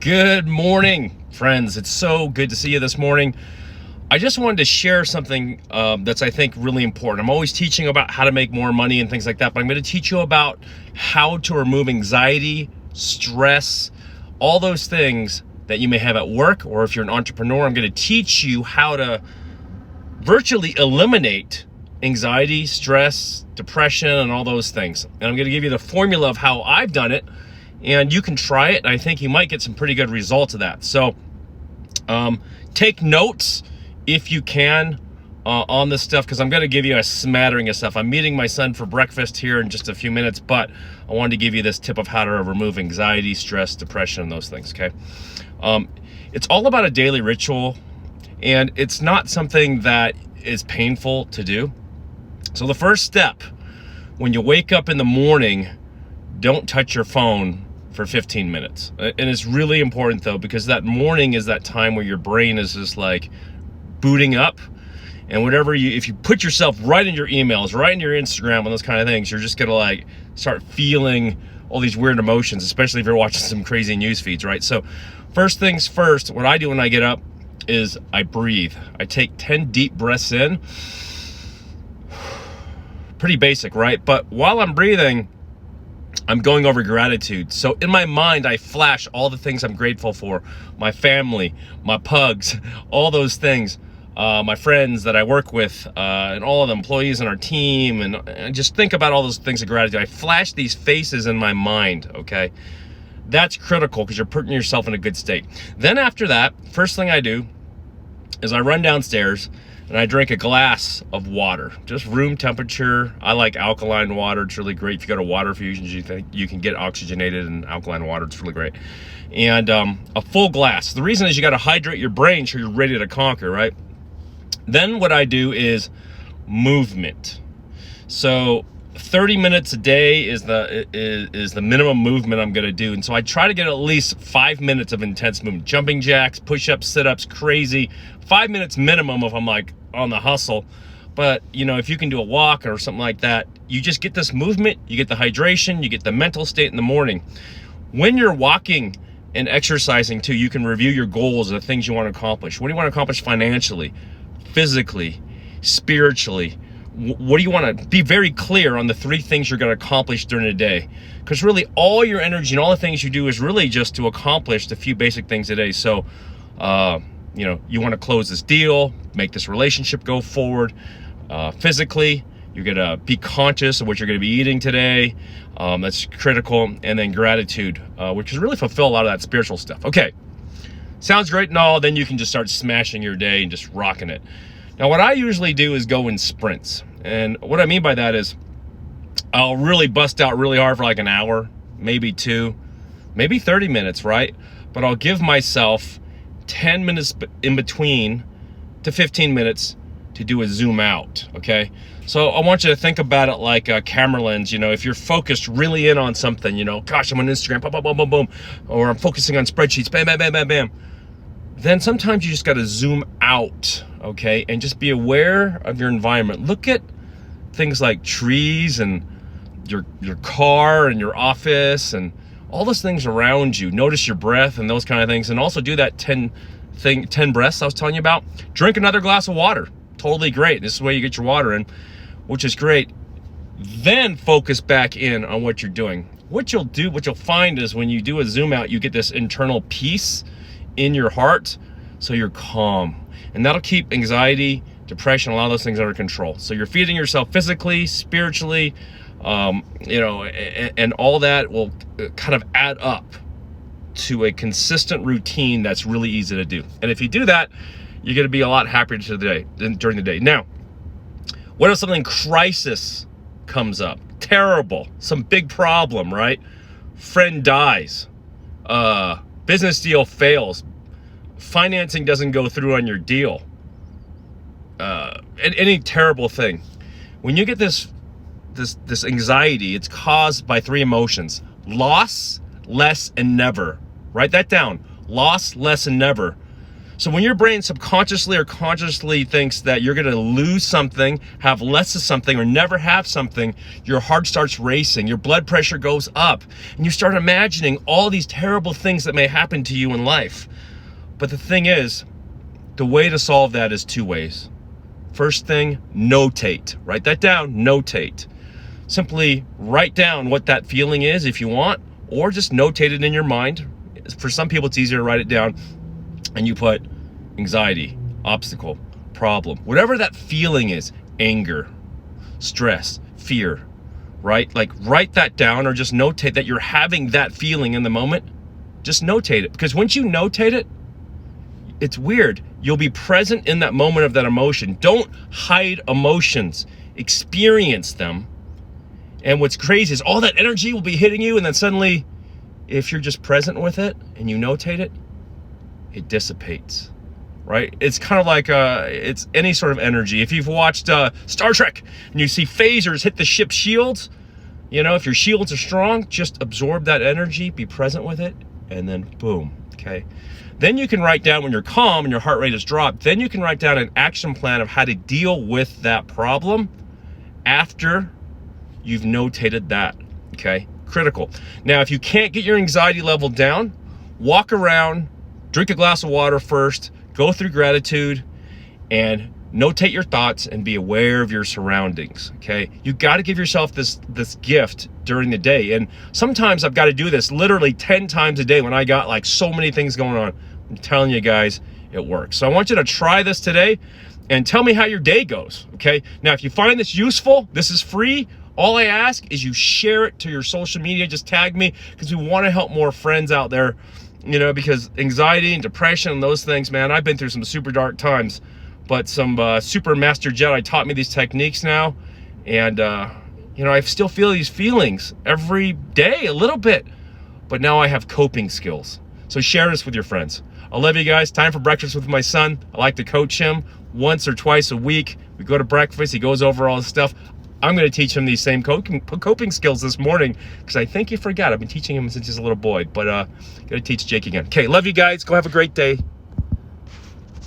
Good morning, friends. It's so good to see you this morning. I just wanted to share something that's, I think, really important. I'm always teaching about how to make more money and things like that, but I'm going to teach you about how to remove anxiety, stress, all those things that you may have at work, or if you're an entrepreneur, I'm going to teach you how to virtually eliminate anxiety, stress, depression, and all those things. And I'm going to give you the formula of how I've done it, and you can try it. And I think you might get some pretty good results of that. So take notes if you can on this stuff, because I'm going to give you a smattering of stuff. I'm meeting my son for breakfast here in just a few minutes, but I wanted to give you this tip of how to remove anxiety, stress, depression, and those things, okay? It's all about a daily ritual, and it's not something that is painful to do. So the first step, when you wake up in the morning, don't touch your phone for 15 minutes. And it's really important though, because that morning is that time where your brain is just like booting up, and if you put yourself right in your emails, right in your Instagram and those kind of things, you're just gonna like start feeling all these weird emotions, especially if you're watching some crazy news feeds, right? So first things first, what I do when I get up is I breathe. I take 10 deep breaths in. Pretty basic, right? But while I'm breathing, I'm going over gratitude. So in my mind, I flash all the things I'm grateful for. My family, my pugs, all those things. My friends that I work with, and all of the employees in our team, and just think about all those things of gratitude. I flash these faces in my mind, okay? That's critical because you're putting yourself in a good state. Then after that, first thing I do is I run downstairs and I drink a glass of water, just room temperature. I like alkaline water. It's really great. If you go to Water Fusions, you can get oxygenated and alkaline water. It's really great. And a full glass. The reason is you got to hydrate your brain so you're ready to conquer, right? Then what I do is movement. So 30 minutes a day is the minimum movement I'm going to do. And so I try to get at least 5 minutes of intense movement. Jumping jacks, push-ups, sit-ups, crazy. 5 minutes minimum if I'm like on the hustle. But if you can do a walk or something like that, you just get this movement, you get the hydration, you get the mental state in the morning. When you're walking and exercising too, you can review your goals, the things you want to accomplish. What do you want to accomplish financially, physically, spiritually? What do you want to be very clear on the 3 things you're going to accomplish during the day? Because really all your energy and all the things you do is really just to accomplish the few basic things a day. So, you want to close this deal, make this relationship go forward. Physically, you're going to be conscious of what you're going to be eating today. That's critical. And then gratitude, which is really fulfill a lot of that spiritual stuff. Okay. Sounds great and all. Then you can just start smashing your day and just rocking it. Now, what I usually do is go in sprints. And what I mean by that is I'll really bust out really hard for like an hour, maybe 2, maybe 30 minutes, right? But I'll give myself 10 minutes in between to 15 minutes to do a zoom out, okay? So I want you to think about it like a camera lens. If you're focused really in on something, gosh, I'm on Instagram, boom, boom, boom, boom, boom, or I'm focusing on spreadsheets, bam, bam, bam, bam, bam. Then sometimes you just got to zoom out, okay? And just be aware of your environment. Look at things like trees and your car and your office and all those things around you. Notice your breath and those kind of things. And also do that 10 breaths I was telling you about. Drink another glass of water. Totally great. This is the way you get your water in, which is great. Then focus back in on what you're doing. What you'll find is when you do a zoom out, you get this internal peace in your heart, so you're calm, and that'll keep anxiety, depression, a lot of those things under control. So you're feeding yourself physically, spiritually, and all that will kind of add up to a consistent routine that's really easy to do. And if you do that, you're going to be a lot happier during the day. Now, what if something crisis comes up? Terrible, some big problem, right? Friend dies, business deal fails, financing doesn't go through on your deal, any terrible thing. When you get this anxiety, it's caused by 3 emotions: loss, less, and never. Write that down. Loss, less, and never. So when your brain subconsciously or consciously thinks that you're going to lose something, have less of something, or never have something, your heart starts racing, your blood pressure goes up, and you start imagining all these terrible things that may happen to you in life. But the thing is, the way to solve that is two ways. First thing, notate. Write that down, notate. Simply write down what that feeling is if you want, or just notate it in your mind. For some people, it's easier to write it down. And you put anxiety, obstacle, problem, whatever that feeling is, anger, stress, fear, right? Like write that down or just notate that you're having that feeling in the moment. Just notate it, because once you notate it, it's weird. You'll be present in that moment of that emotion. Don't hide emotions, experience them. And what's crazy is all that energy will be hitting you, and then suddenly, if you're just present with it and you notate it, it dissipates, right? It's kind of like it's any sort of energy. If you've watched Star Trek and you see phasers hit the ship's shields, you know, if your shields are strong, just absorb that energy, be present with it, and then boom, okay? Then you can write down when you're calm and your heart rate has dropped, then you can write down an action plan of how to deal with that problem after you've notated that, okay? Critical. Now, if you can't get your anxiety level down, walk around, drink a glass of water first, go through gratitude, and notate your thoughts and be aware of your surroundings, okay? You got to give yourself this gift during the day. And sometimes I've got to do this literally 10 times a day when I got like so many things going on. I'm telling you guys, it works. So I want you to try this today and tell me how your day goes, okay? Now, if you find this useful, this is free. All I ask is you share it to your social media. Just tag me, because we want to help more friends out there. You know, because anxiety and depression and those things, man, I've been through some super dark times, but some super master Jedi taught me these techniques now. And, you know, I still feel these feelings every day a little bit, but now I have coping skills. So share this with your friends. I love you guys. Time for breakfast with my son. I like to coach him once or twice a week. We go to breakfast. He goes over all his stuff. I'm going to teach him these same coping skills this morning, because I think he forgot. I've been teaching him since he's a little boy, but got to teach Jake again. Okay, love you guys. Go have a great day.